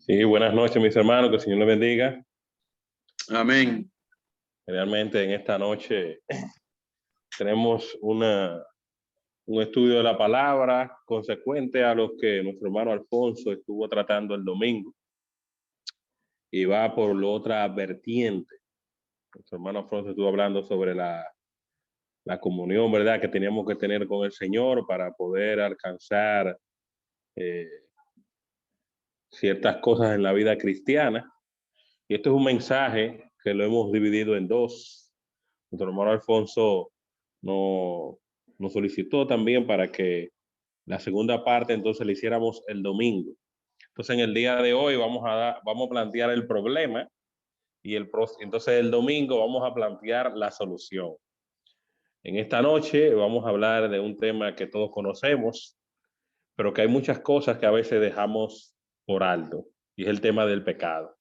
Sí, buenas noches, mis hermanos, que el Señor les bendiga. Amén. Realmente en esta noche tenemos un estudio de la palabra consecuente a lo que nuestro hermano Alfonso estuvo tratando el domingo y va por la otra vertiente. Nuestro hermano Alfonso estuvo hablando sobre la comunión, ¿verdad?, que teníamos que tener con el Señor para poder alcanzar eh, ciertas cosas en la vida cristiana. Y esto es un mensaje que lo hemos dividido en dos. Nuestro hermano Alfonso nos, nos solicitó también para que la segunda parte entonces la hiciéramos el domingo. Entonces en el día de hoy vamos a plantear el problema y entonces el domingo vamos a plantear la solución. En esta noche vamos a hablar de un tema que todos conocemos, pero que hay muchas cosas que a veces dejamos por alto, y es el tema del pecado.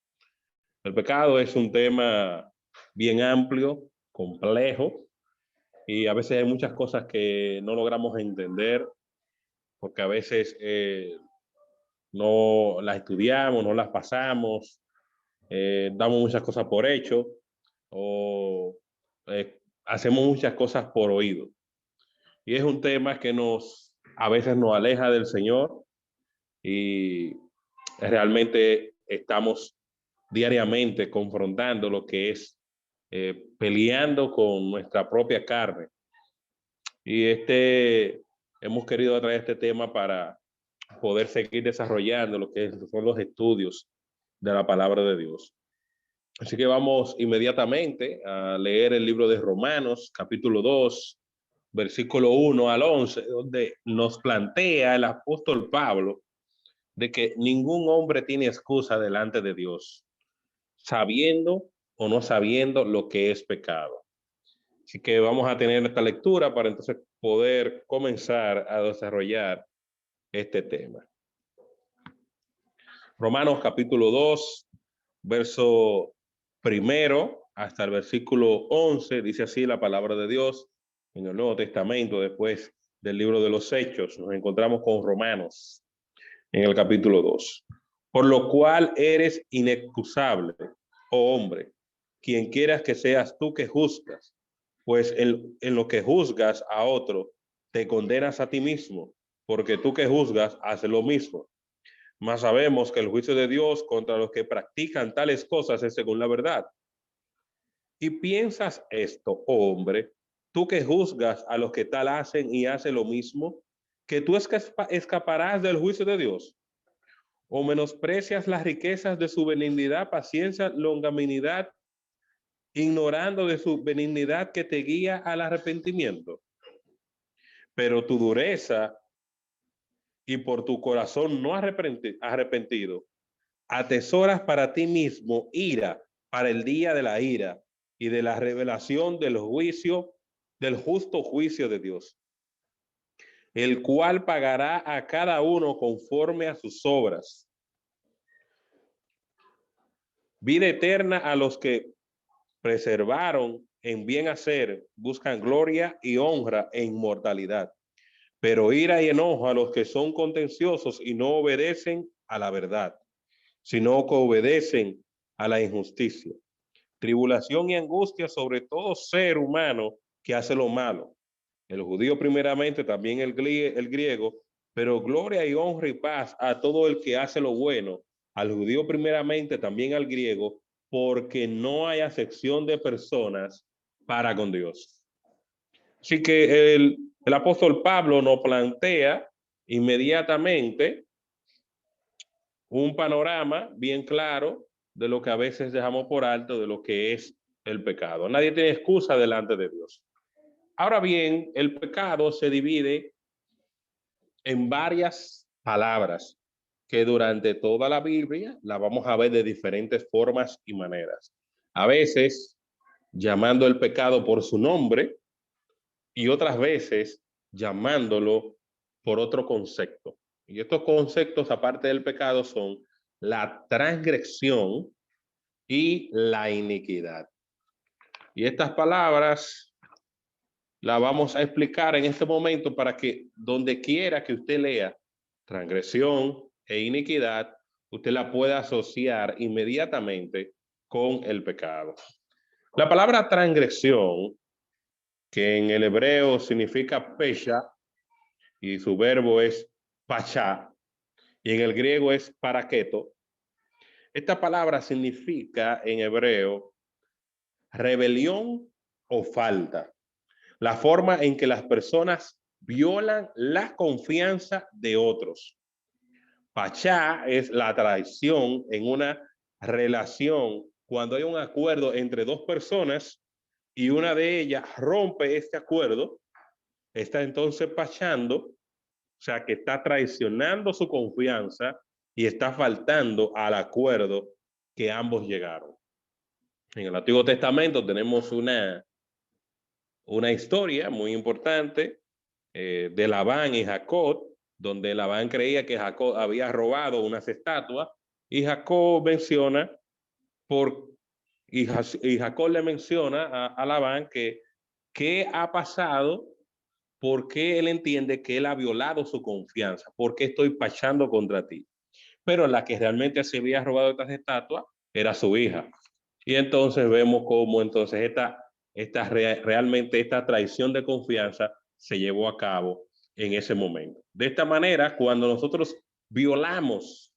El pecado es un tema bien amplio, complejo, y a veces hay muchas cosas que no logramos entender porque a veces no las estudiamos, no las pasamos, damos muchas cosas por hecho o hacemos muchas cosas por oído. Y es un tema que a veces nos aleja del Señor y realmente estamos diariamente confrontando lo que es peleando con nuestra propia carne. Y hemos querido traer este tema para poder seguir desarrollando lo que son los estudios de la palabra de Dios. Así que vamos inmediatamente a leer el libro de Romanos, capítulo 2, versículo 1 al 11, donde nos plantea el apóstol Pablo de que ningún hombre tiene excusa delante de Dios, sabiendo o no sabiendo lo que es pecado. Así que vamos a tener esta lectura para entonces poder comenzar a desarrollar este tema. Romanos capítulo 2, verso primero hasta el versículo 11, dice así la palabra de Dios en el Nuevo Testamento. Después del libro de los Hechos nos encontramos con Romanos en el capítulo 2. Por lo cual eres inexcusable, oh hombre, quien quieras que seas tú que juzgas, pues en lo que juzgas a otro, te condenas a ti mismo, porque tú que juzgas haces lo mismo. Mas sabemos que el juicio de Dios contra los que practican tales cosas es según la verdad. Y piensas esto, oh hombre, tú que juzgas a los que tal hacen y hacen lo mismo, que tú escaparás del juicio de Dios. O menosprecias las riquezas de su benignidad, paciencia, longanimidad, ignorando de su benignidad que te guía al arrepentimiento. Pero tu dureza y por tu corazón no arrepentido, atesoras para ti mismo ira para el día de la ira y de la revelación del juicio, del justo juicio de Dios, el cual pagará a cada uno conforme a sus obras. Vida eterna a los que preservaron en bien hacer, buscan gloria y honra e inmortalidad. Pero ira y enojo a los que son contenciosos y no obedecen a la verdad, sino que obedecen a la injusticia. Tribulación y angustia sobre todo ser humano que hace lo malo. El judío primeramente, también el griego, pero gloria y honra y paz a todo el que hace lo bueno, al judío primeramente, también al griego, porque no hay acepción de personas para con Dios. Así que el apóstol Pablo nos plantea inmediatamente un panorama bien claro de lo que a veces dejamos por alto, de lo que es el pecado. Nadie tiene excusa delante de Dios. Ahora bien, el pecado se divide en varias palabras que durante toda la Biblia la vamos a ver de diferentes formas y maneras. A veces llamando el pecado por su nombre y otras veces llamándolo por otro concepto. Y estos conceptos, aparte del pecado, son la transgresión y la iniquidad. Y estas palabras las vamos a explicar en este momento para que donde quiera que usted lea transgresión e iniquidad, usted la puede asociar inmediatamente con el pecado. La palabra transgresión, que en el hebreo significa pesha, y su verbo es pachá, y en el griego es paraketo. Esta palabra significa en hebreo rebelión o falta. La forma en que las personas violan la confianza de otros. Pachá es la traición en una relación cuando hay un acuerdo entre dos personas y una de ellas rompe este acuerdo, está entonces pachando, o sea que está traicionando su confianza y está faltando al acuerdo que ambos llegaron. En el Antiguo Testamento tenemos una historia muy importante de Labán y Jacob, donde Labán creía que Jacob había robado unas estatuas y Jacob menciona y Jacob le menciona a Labán que qué ha pasado, porque él entiende que él ha violado su confianza, porque estoy pachando contra ti. Pero la que realmente se había robado estas estatuas era su hija. Y entonces vemos cómo entonces realmente esta traición de confianza se llevó a cabo en ese momento. De esta manera, cuando nosotros violamos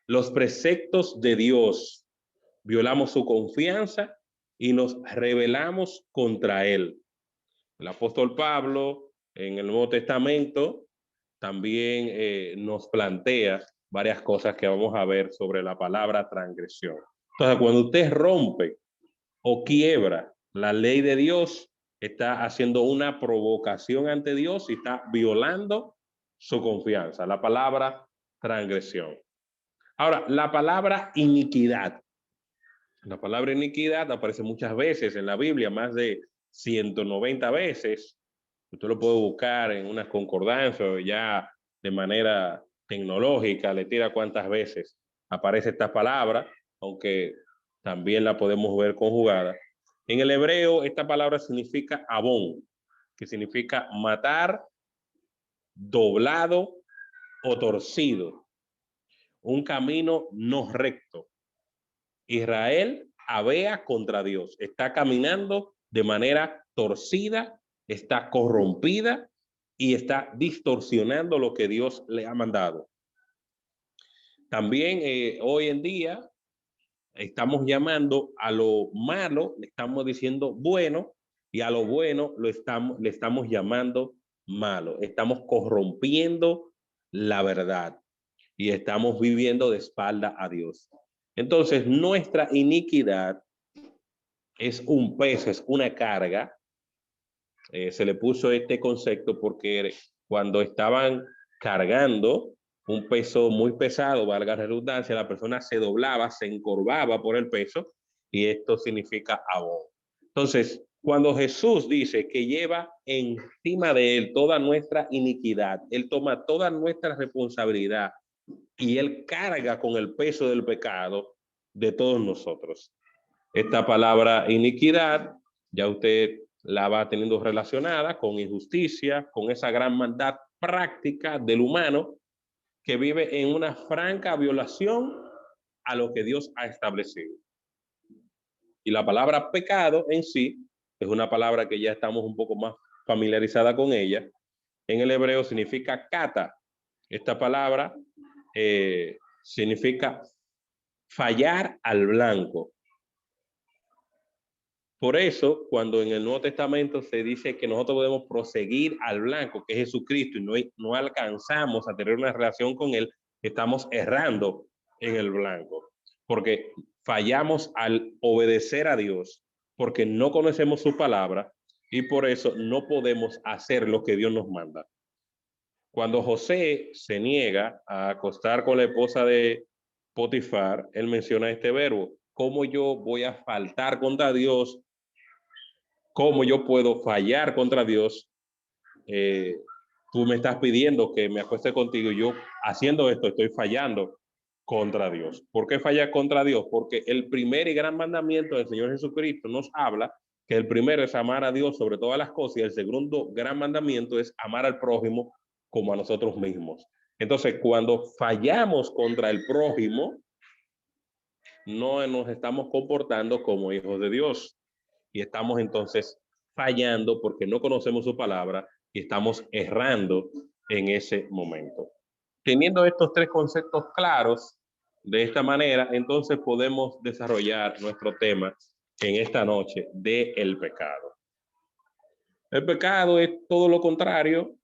los preceptos de Dios, violamos su confianza y nos rebelamos contra él. El apóstol Pablo en el Nuevo Testamento también nos plantea varias cosas que vamos a ver sobre la palabra transgresión. Entonces, cuando usted rompe o quiebra la ley de Dios, está haciendo una provocación ante Dios y está violando su confianza. La palabra transgresión. Ahora, la palabra iniquidad. La palabra iniquidad aparece muchas veces en la Biblia, más de 190 veces. Usted lo puede buscar en una concordancia o ya de manera tecnológica, le tira cuántas veces aparece esta palabra, aunque también la podemos ver conjugada. En el hebreo, esta palabra significa abón, que significa matar, doblado o torcido, un camino no recto. Israel avea contra Dios, está caminando de manera torcida, está corrompida y está distorsionando lo que Dios le ha mandado. También hoy en día estamos llamando a lo malo, le estamos diciendo bueno, y a lo bueno le estamos llamando malo. Estamos corrompiendo la verdad y estamos viviendo de espalda a Dios. Entonces, nuestra iniquidad es un peso, es una carga. Se le puso este concepto porque cuando estaban cargando un peso muy pesado, valga la redundancia, la persona se doblaba, se encorvaba por el peso y esto significa abón. Entonces, cuando Jesús dice que lleva encima de él toda nuestra iniquidad, él toma toda nuestra responsabilidad y él carga con el peso del pecado de todos nosotros. Esta palabra iniquidad, ya usted la va teniendo relacionada con injusticia, con esa gran maldad práctica del humano que vive en una franca violación a lo que Dios ha establecido. Y la palabra pecado en sí es una palabra que ya estamos un poco más familiarizada con ella. En el hebreo significa kata. Esta palabra significa fallar al blanco. Por eso, cuando en el Nuevo Testamento se dice que nosotros podemos proseguir al blanco, que es Jesucristo, y no alcanzamos a tener una relación con él, estamos errando en el blanco, porque fallamos al obedecer a Dios, porque no conocemos su palabra y por eso no podemos hacer lo que Dios nos manda. Cuando José se niega a acostar con la esposa de Potifar, él menciona este verbo: ¿cómo yo voy a faltar contra Dios? ¿Cómo yo puedo fallar contra Dios? Tú me estás pidiendo que me acueste contigo y yo haciendo esto estoy fallando contra Dios. ¿Por qué fallar contra Dios? Porque el primer y gran mandamiento del Señor Jesucristo nos habla que el primero es amar a Dios sobre todas las cosas y el segundo gran mandamiento es amar al prójimo como a nosotros mismos. Entonces, cuando fallamos contra el prójimo, no nos estamos comportando como hijos de Dios y estamos entonces fallando porque no conocemos su palabra y estamos errando en ese momento. Teniendo estos tres conceptos claros, de esta manera, entonces podemos desarrollar nuestro tema en esta noche de el pecado. El pecado es todo lo contrario,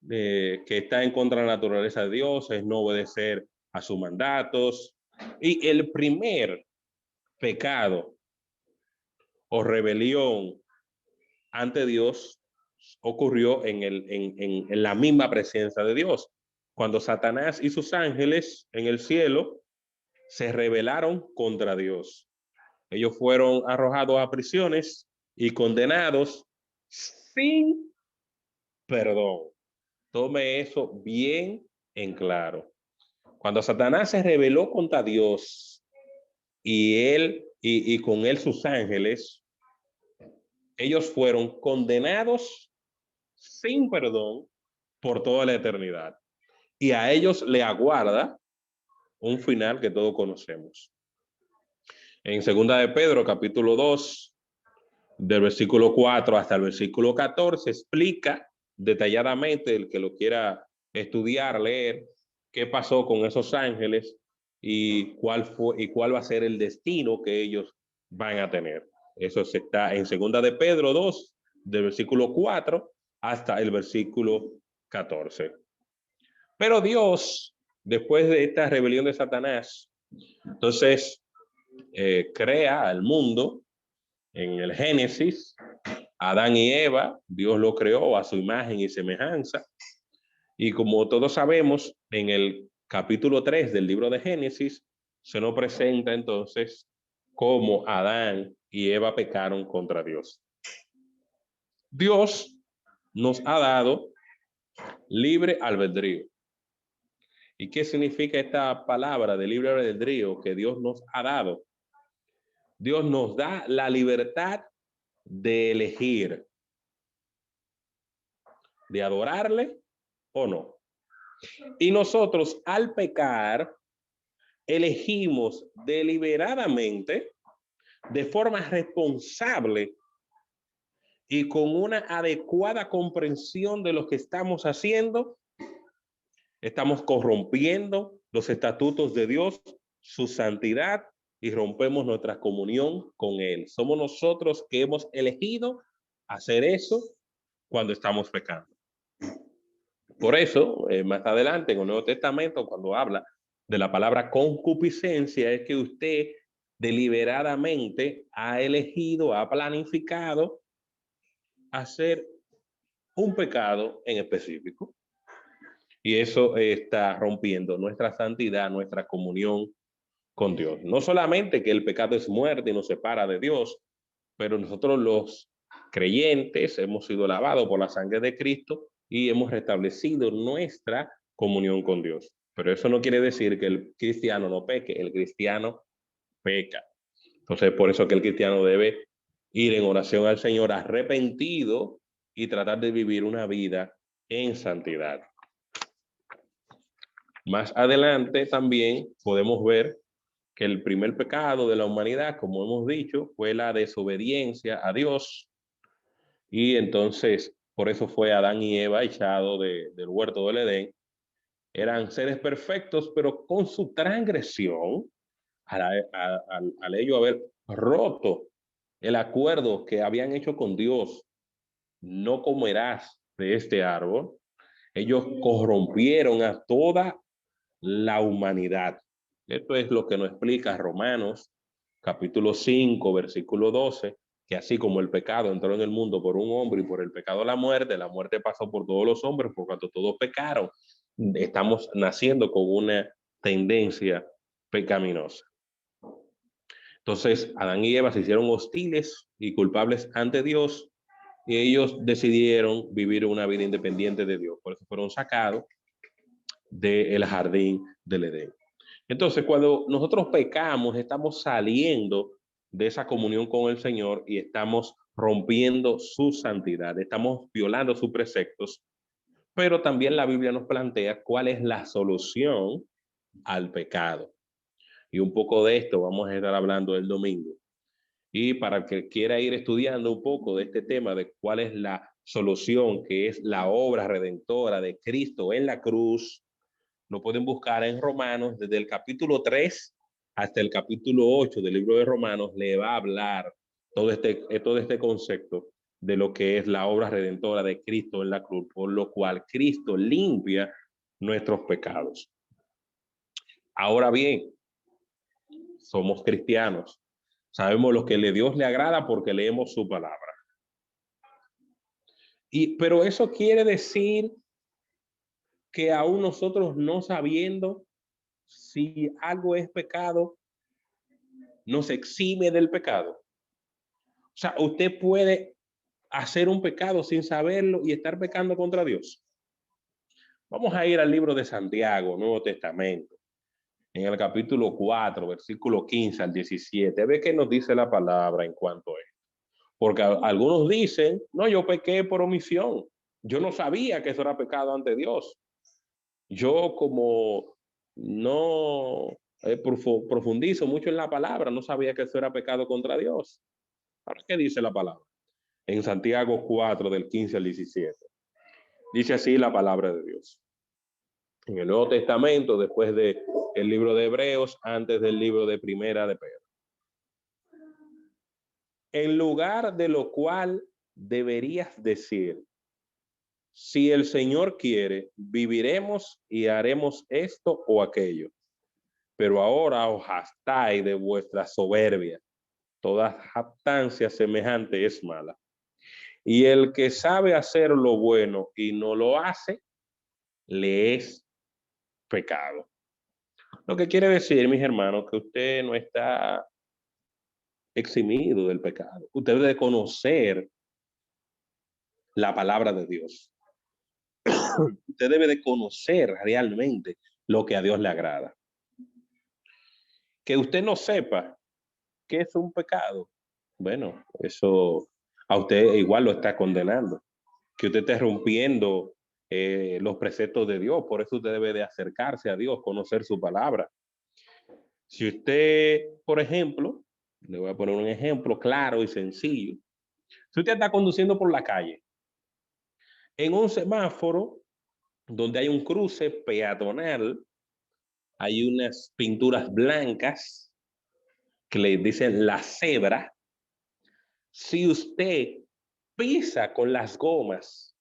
que está en contra de la naturaleza de Dios, es no obedecer a sus mandatos. Y el primer pecado o rebelión ante Dios ocurrió en la misma presencia de Dios. Cuando Satanás y sus ángeles en el cielo se rebelaron contra Dios. Ellos fueron arrojados a prisiones y condenados sin perdón. Tome eso bien en claro. Cuando Satanás se rebeló contra Dios y con él sus ángeles, ellos fueron condenados sin perdón por toda la eternidad. Y a ellos le aguarda un final que todos conocemos. En segunda de Pedro, capítulo 2, del versículo 4 hasta el versículo 14, explica detalladamente, el que lo quiera estudiar, leer, qué pasó con esos ángeles y cuál va a ser el destino que ellos van a tener. Eso está en segunda de Pedro 2, del versículo 4 hasta el versículo 14. Pero Dios, después de esta rebelión de Satanás, entonces crea al mundo en el Génesis. Adán y Eva, Dios lo creó a su imagen y semejanza. Y como todos sabemos, en el capítulo 3 del libro de Génesis, se nos presenta entonces cómo Adán y Eva pecaron contra Dios. Dios nos ha dado libre albedrío. ¿Y qué significa esta palabra de libre albedrío que Dios nos ha dado? Dios nos da la libertad de elegir, de adorarle o no. Y nosotros al pecar, elegimos deliberadamente, de forma responsable y con una adecuada comprensión de lo que estamos haciendo, estamos corrompiendo los estatutos de Dios, su santidad, y rompemos nuestra comunión con Él. Somos nosotros que hemos elegido hacer eso cuando estamos pecando. Por eso, más adelante en el Nuevo Testamento, cuando habla de la palabra concupiscencia, es que usted deliberadamente ha elegido, ha planificado hacer un pecado en específico. Y eso está rompiendo nuestra santidad, nuestra comunión con Dios. No solamente que el pecado es muerte y nos separa de Dios, pero nosotros los creyentes hemos sido lavados por la sangre de Cristo y hemos restablecido nuestra comunión con Dios. Pero eso no quiere decir que el cristiano no peque, el cristiano peca. Entonces, por eso que el cristiano debe ir en oración al Señor arrepentido y tratar de vivir una vida en santidad. Más adelante también podemos ver que el primer pecado de la humanidad, como hemos dicho, fue la desobediencia a Dios. Y entonces, por eso fue Adán y Eva echados del huerto del Edén. Eran seres perfectos, pero con su transgresión, al ello haber roto el acuerdo que habían hecho con Dios, no comerás de este árbol, ellos corrompieron a toda la humanidad. Esto es lo que nos explica Romanos, capítulo 5, versículo 12, que así como el pecado entró en el mundo por un hombre y por el pecado la muerte pasó por todos los hombres, por cuanto todos pecaron. Estamos naciendo con una tendencia pecaminosa. Entonces, Adán y Eva se hicieron hostiles y culpables ante Dios y ellos decidieron vivir una vida independiente de Dios. Por eso fueron sacados del jardín del Edén. Entonces, cuando nosotros pecamos, estamos saliendo de esa comunión con el Señor y estamos rompiendo su santidad, estamos violando sus preceptos, Pero también la Biblia nos plantea cuál es la solución al pecado. Y un poco de esto vamos a estar hablando el domingo. Y para el que quiera ir estudiando un poco de este tema de cuál es la solución, que es la obra redentora de Cristo en la cruz, lo pueden buscar en Romanos, desde el capítulo 3 hasta el capítulo 8 del libro de Romanos, le va a hablar todo este concepto de lo que es la obra redentora de Cristo en la cruz, por lo cual Cristo limpia nuestros pecados. Ahora bien, somos cristianos, sabemos lo que a Dios le agrada porque leemos su palabra. Pero eso quiere decir que aún nosotros no sabiendo si algo es pecado, nos exime del pecado. O sea, usted puede hacer un pecado sin saberlo y estar pecando contra Dios. Vamos a ir al libro de Santiago, Nuevo Testamento, en el capítulo 4, versículo 15 al 17. Ve qué nos dice la palabra en cuanto a esto. Porque algunos dicen, no, yo pequé por omisión. Yo no sabía que eso era pecado ante Dios. Yo como no profundizo mucho en la palabra, no sabía que eso era pecado contra Dios. ¿Para qué dice la palabra? En Santiago 4, del 15 al 17. Dice así la palabra de Dios. En el Nuevo Testamento, después del libro de Hebreos, antes del libro de Primera de Pedro. En lugar de lo cual deberías decir, si el Señor quiere, viviremos y haremos esto o aquello. Pero ahora os jactáis de vuestra soberbia. Toda jactancia semejante es mala. Y el que sabe hacer lo bueno y no lo hace, le es pecado. Lo que quiere decir, mis hermanos, que usted no está eximido del pecado. Usted debe conocer la palabra de Dios. Usted debe de conocer realmente lo que a Dios le agrada. Que usted no sepa qué es un pecado, bueno, eso a usted igual lo está condenando. Que usted esté rompiendo los preceptos de Dios, por eso usted debe de acercarse a Dios, conocer su palabra. Si usted, por ejemplo, le voy a poner un ejemplo claro y sencillo. Si usted está conduciendo por la calle, en un semáforo donde hay un cruce peatonal, hay unas pinturas blancas que le dicen la cebra. Si usted pisa con las gomas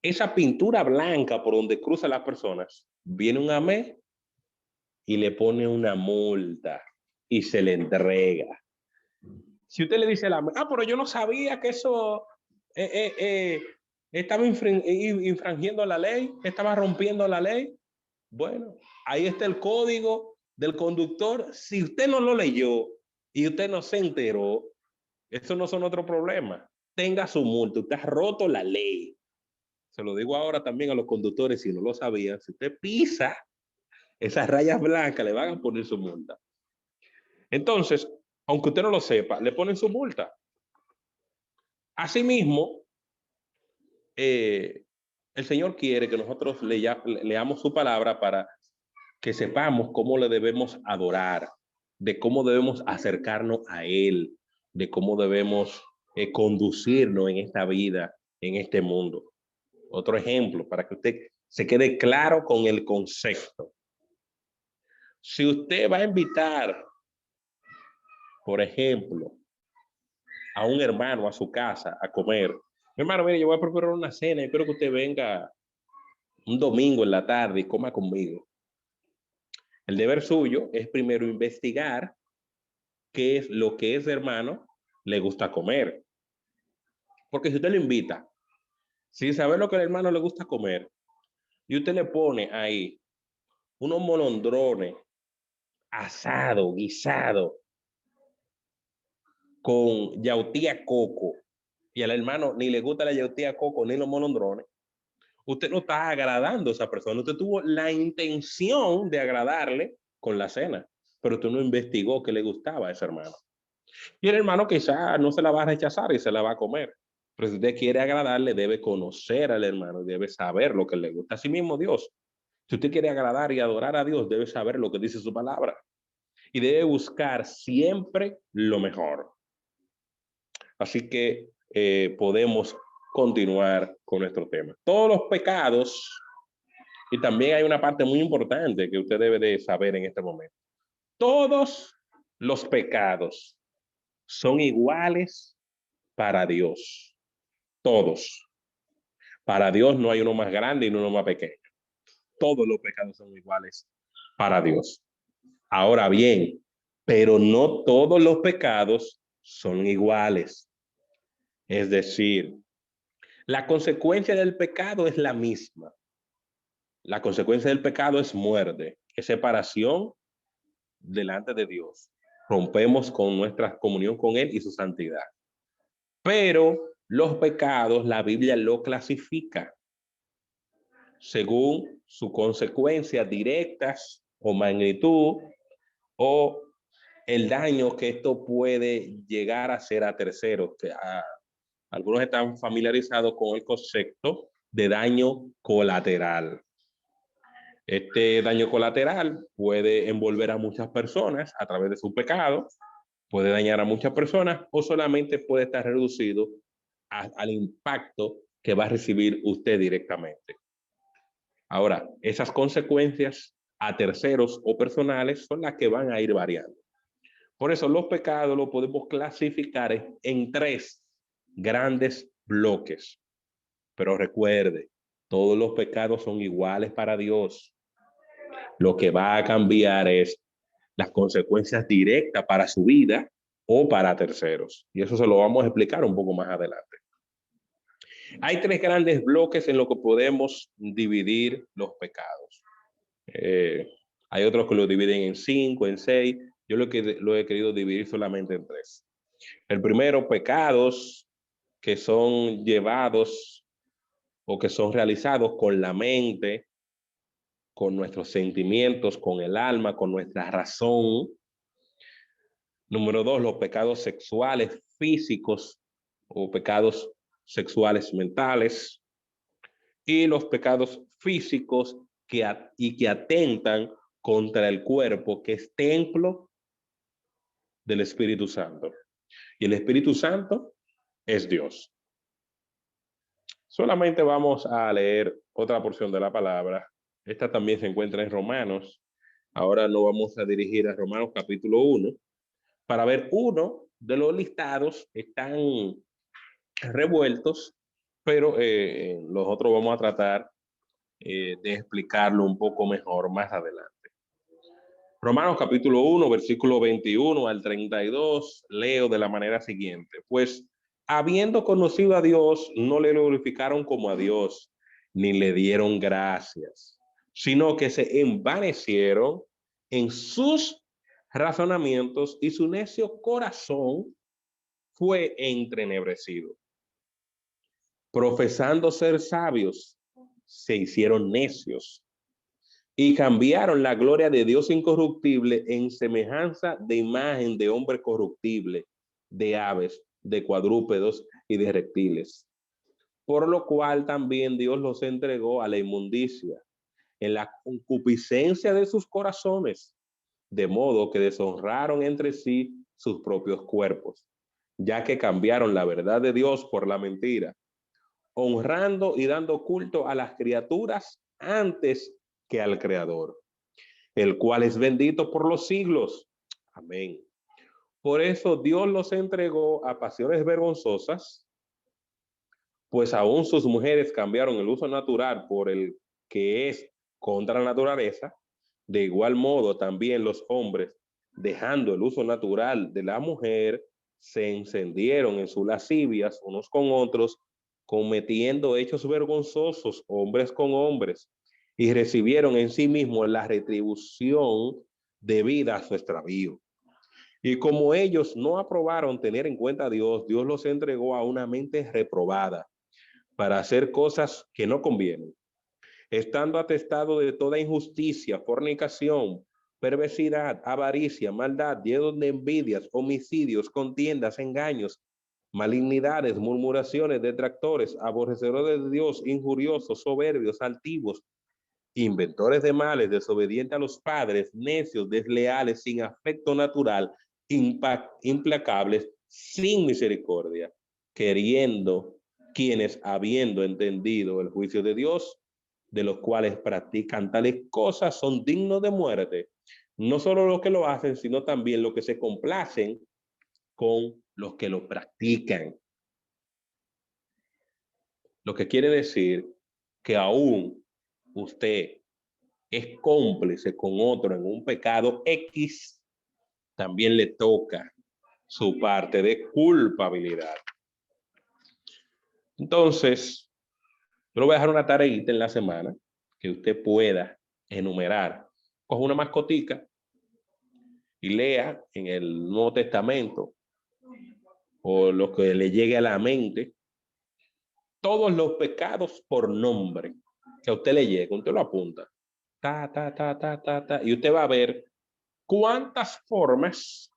esa pintura blanca por donde cruzan las personas, viene un AME y le pone una multa y se le entrega. Si usted le dice a la AME, pero yo no sabía que eso estaba infringiendo la ley, estaba rompiendo la ley. Bueno, ahí está el código del conductor. Si usted no lo leyó y usted no se enteró, eso no son otro problema. Tenga su multa, usted ha roto la ley. Se lo digo ahora también a los conductores, si no lo sabían, si usted pisa esas rayas blancas, le van a poner su multa. Entonces, aunque usted no lo sepa, le ponen su multa. Asimismo, el Señor quiere que nosotros leamos su palabra para que sepamos cómo le debemos adorar, de cómo debemos acercarnos a Él, de cómo debemos conducirnos en esta vida, en este mundo. Otro ejemplo, para que usted se quede claro con el concepto. Si usted va a invitar, por ejemplo, a un hermano a su casa a comer, mi hermano, mire, yo voy a preparar una cena y espero que usted venga un domingo en la tarde y coma conmigo. El deber suyo es primero investigar qué es lo que ese hermano le gusta comer. Porque si usted lo invita, sin saber lo que el hermano le gusta comer, y usted le pone ahí unos molondrones asado, guisado, con yautía coco, y al hermano ni le gusta la yautía coco ni los molondrones, usted no está agradando a esa persona. Usted tuvo la intención de agradarle con la cena, pero usted no investigó qué le gustaba a ese hermano. Y el hermano quizá no se la va a rechazar y se la va a comer. Pero si usted quiere agradarle, debe conocer al hermano, debe saber lo que le gusta. Así mismo Dios. Si usted quiere agradar y adorar a Dios, debe saber lo que dice su palabra. Y debe buscar siempre lo mejor. Así que podemos continuar con nuestro tema. Todos los pecados, y también hay una parte muy importante que usted debe de saber en este momento. Todos los pecados son iguales para Dios. Todos. Para Dios no hay uno más grande y uno más pequeño. Todos los pecados son iguales para Dios. Ahora bien, pero no todos los pecados son iguales. Es decir, la consecuencia del pecado es la misma. La consecuencia del pecado es muerte, es separación delante de Dios. Rompemos con nuestra comunión con Él y su santidad. Pero los pecados, la Biblia lo clasifica según su consecuencia directas o magnitud o el daño que esto puede llegar a hacer a terceros. Algunos están familiarizados con el concepto de daño colateral. Este daño colateral puede envolver a muchas personas a través de su pecado, puede dañar a muchas personas o solamente puede estar reducido al impacto que va a recibir usted directamente. Ahora, esas consecuencias a terceros o personales son las que van a ir variando. Por eso los pecados los podemos clasificar en tres grandes bloques. Pero recuerde, todos los pecados son iguales para Dios. Lo que va a cambiar es las consecuencias directas para su vida o para terceros. Y eso se lo vamos a explicar un poco más adelante. Hay tres grandes bloques en los que podemos dividir los pecados. Hay otros que lo dividen en 5, en 6. Yo lo he querido dividir solamente en 3. El primero, pecados que son llevados o que son realizados con la mente, con nuestros sentimientos, con el alma, con nuestra razón. Número 2, los pecados sexuales físicos o pecados sexuales mentales. Y los pecados físicos que atentan contra el cuerpo, que es templo del Espíritu Santo. Y el Espíritu Santo es Dios. Solamente vamos a leer otra porción de la palabra. Esta también se encuentra en Romanos. Ahora nos vamos a dirigir a Romanos capítulo 1 para ver uno de los listados. Están revueltos, pero los otros vamos a tratar de explicarlo un poco mejor más adelante. Romanos capítulo 1, versículo 21 al 32, leo de la manera siguiente. Pues, habiendo conocido a Dios, no le glorificaron como a Dios, ni le dieron gracias, sino que se envanecieron en sus razonamientos y su necio corazón fue entrenebrecido. Profesando ser sabios, se hicieron necios y cambiaron la gloria de Dios incorruptible en semejanza de imagen de hombre corruptible, de aves, de cuadrúpedos y de reptiles. Por lo cual también Dios los entregó a la inmundicia, en la concupiscencia de sus corazones, de modo que deshonraron entre sí sus propios cuerpos, ya que cambiaron la verdad de Dios por la mentira, honrando y dando culto a las criaturas antes que al Creador, el cual es bendito por los siglos. Amén. Por eso Dios los entregó a pasiones vergonzosas, pues aún sus mujeres cambiaron el uso natural por el que es contra la naturaleza. De igual modo, también los hombres, dejando el uso natural de la mujer, se encendieron en sus lascivias unos con otros, cometiendo hechos vergonzosos hombres con hombres, y recibieron en sí mismos la retribución debida a su extravío. Y como ellos no aprobaron tener en cuenta a Dios, Dios los entregó a una mente reprobada para hacer cosas que no convienen, estando atestado de toda injusticia, fornicación, perversidad, avaricia, maldad, llenos de envidias, homicidios, contiendas, engaños, malignidades, murmuraciones, detractores, aborrecedores de Dios, injuriosos, soberbios, altivos, inventores de males, desobedientes a los padres, necios, desleales, sin afecto natural, implacables, sin misericordia, queriendo quienes, habiendo entendido el juicio de Dios, de los cuales practican tales cosas, son dignos de muerte. No solo los que lo hacen, sino también los que se complacen con los que lo practican. Lo que quiere decir que aún usted es cómplice con otro en un pecado X, también le toca su parte de culpabilidad. Entonces, yo le voy a dejar una tareita en la semana que usted pueda enumerar. Coja una mascotica y lea en el Nuevo Testamento o lo que le llegue a la mente todos los pecados por nombre que a usted le llegue. Usted lo apunta. Y usted va a ver cuántas formas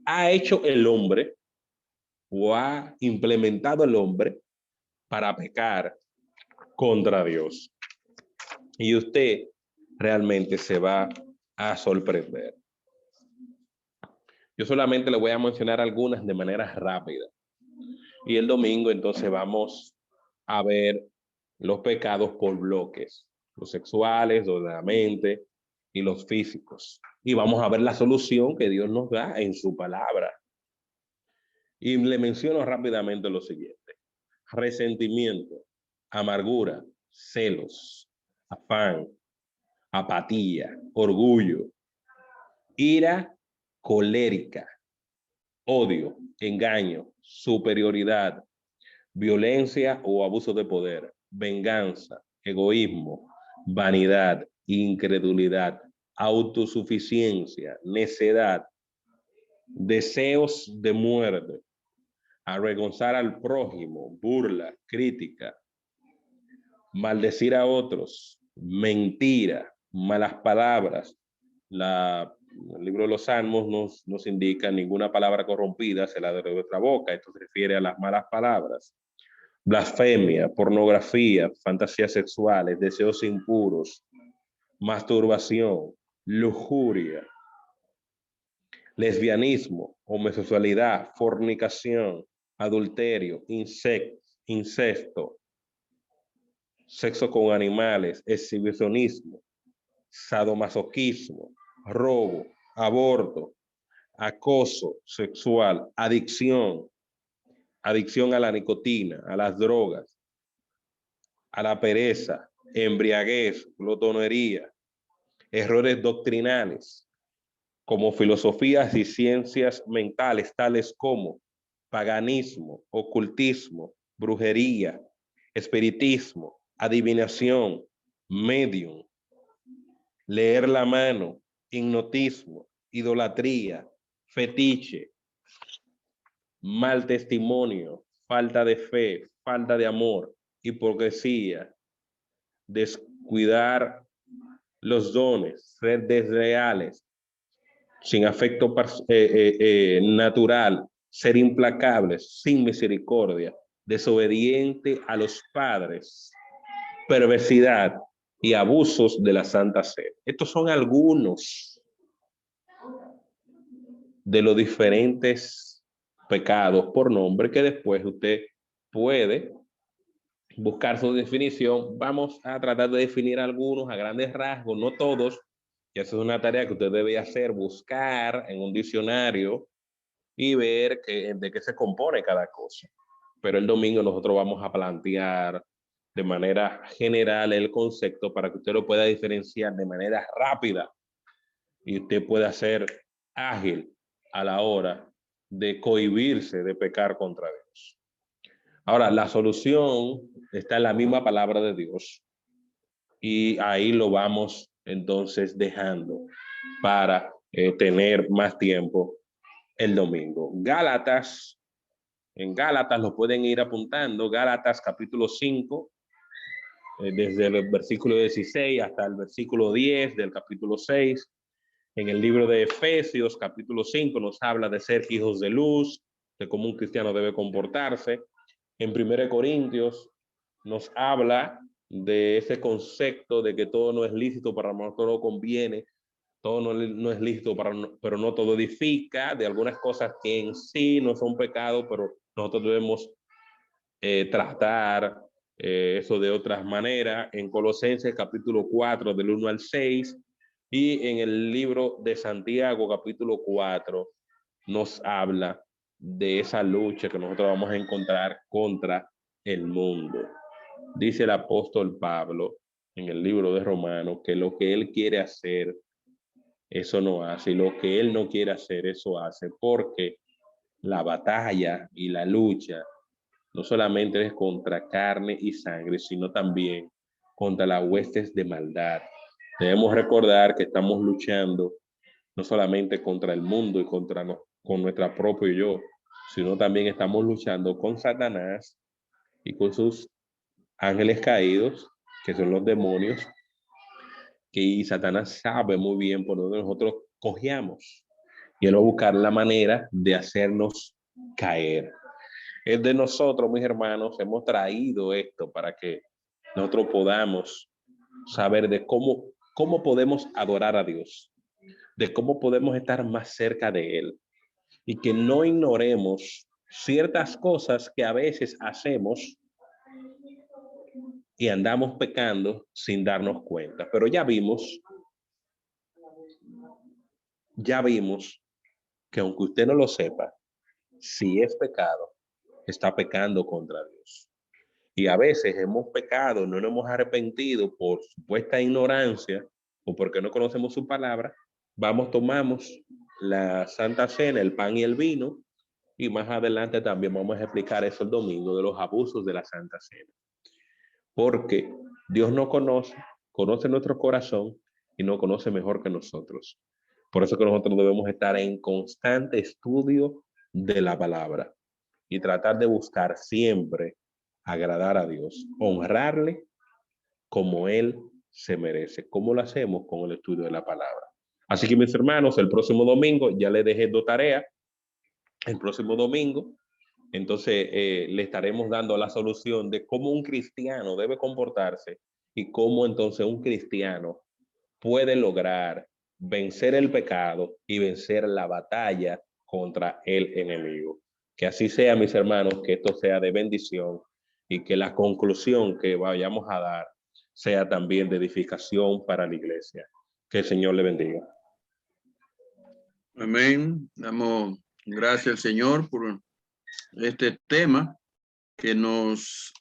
ha hecho el hombre o ha implementado el hombre para pecar contra Dios. Y usted realmente se va a sorprender. Yo solamente le voy a mencionar algunas de manera rápida. Y el domingo entonces vamos a ver los pecados por bloques, los sexuales, los de la mente y los físicos. Y vamos a ver la solución que Dios nos da en su palabra. Y le menciono rápidamente lo siguiente: resentimiento, amargura, celos, afán, apatía, orgullo, ira colérica, odio, engaño, superioridad, violencia o abuso de poder, venganza, egoísmo, vanidad, incredulidad, autosuficiencia, necedad, deseos de muerte, avergonzar al prójimo, burla, crítica, maldecir a otros, mentira, malas palabras. El libro de los Salmos nos indica: ninguna palabra corrompida se la de nuestra boca. Esto se refiere a las malas palabras. Blasfemia, pornografía, fantasías sexuales, deseos impuros, masturbación, lujuria, lesbianismo, homosexualidad, fornicación, adulterio, incesto, sexo con animales, exhibicionismo, sadomasoquismo, robo, aborto, acoso sexual, adicción a la nicotina, a las drogas, a la pereza, embriaguez, glotonería, errores doctrinales, como filosofías y ciencias mentales, tales como paganismo, ocultismo, brujería, espiritismo, adivinación, medium, leer la mano, hipnotismo, idolatría, fetiche, mal testimonio, falta de fe, falta de amor, hipocresía, descuidar los dones, ser desleales, sin afecto natural, ser implacables, sin misericordia, desobediente a los padres, perversidad y abusos de la Santa Sede. Estos son algunos de los diferentes pecados por nombre que después usted puede buscar su definición. Vamos a tratar de definir algunos a grandes rasgos, no todos, y eso es una tarea que usted debe hacer: buscar en un diccionario y ver de qué se compone cada cosa. Pero el domingo nosotros vamos a plantear de manera general el concepto para que usted lo pueda diferenciar de manera rápida y usted pueda ser ágil a la hora de cohibirse de pecar contra Dios. Ahora, la solución está en la misma palabra de Dios y ahí lo vamos entonces dejando para tener más tiempo el domingo. Gálatas, en Gálatas lo pueden ir apuntando, Gálatas capítulo 5, desde el versículo 16 hasta el versículo 10 del capítulo 6. En el libro de Efesios capítulo 5 nos habla de ser hijos de luz. de cómo un cristiano debe comportarse. En 1 Corintios nos habla de ese concepto de que todo no es lícito, para nosotros no conviene, todo no es lícito, pero no todo edifica, de algunas cosas que en sí no son pecados, pero nosotros debemos tratar eso de otras maneras. En Colosenses capítulo 4, del 1 al 6, y en el libro de Santiago capítulo 4, nos habla de esa lucha que nosotros vamos a encontrar contra el mundo. Dice el apóstol Pablo en el libro de Romanos que lo que él quiere hacer, eso no hace, y lo que él no quiere hacer, eso hace, porque la batalla y la lucha no solamente es contra carne y sangre, sino también contra las huestes de maldad. Debemos recordar que estamos luchando no solamente contra el mundo y con nuestra propio yo, sino también estamos luchando con Satanás y con sus ángeles caídos, que son los demonios, que Satanás sabe muy bien por dónde nosotros cojeamos. Y él va a buscar la manera de hacernos caer. Es de nosotros, mis hermanos, hemos traído esto para que nosotros podamos saber de cómo podemos adorar a Dios, de cómo podemos estar más cerca de Él, y que no ignoremos ciertas cosas que a veces hacemos y andamos pecando sin darnos cuenta. Pero ya vimos que aunque usted no lo sepa, si es pecado, está pecando contra Dios. Y a veces hemos pecado, no nos hemos arrepentido por supuesta ignorancia o porque no conocemos su palabra. Tomamos la Santa Cena, el pan y el vino, y más adelante también vamos a explicar eso el domingo, de los abusos de la Santa Cena. Porque Dios no conoce nuestro corazón y no conoce mejor que nosotros. Por eso que nosotros debemos estar en constante estudio de la palabra y tratar de buscar siempre agradar a Dios, honrarle como Él se merece. ¿Cómo lo hacemos? Con el estudio de la palabra. Así que, mis hermanos, el próximo domingo ya les dejé 2 tareas. El próximo domingo, entonces, le estaremos dando la solución de cómo un cristiano debe comportarse y cómo entonces un cristiano puede lograr vencer el pecado y vencer la batalla contra el enemigo. Que así sea, mis hermanos, que esto sea de bendición y que la conclusión que vayamos a dar sea también de edificación para la iglesia. Que el Señor le bendiga. Amén. Damos gracias al Señor por este tema que nos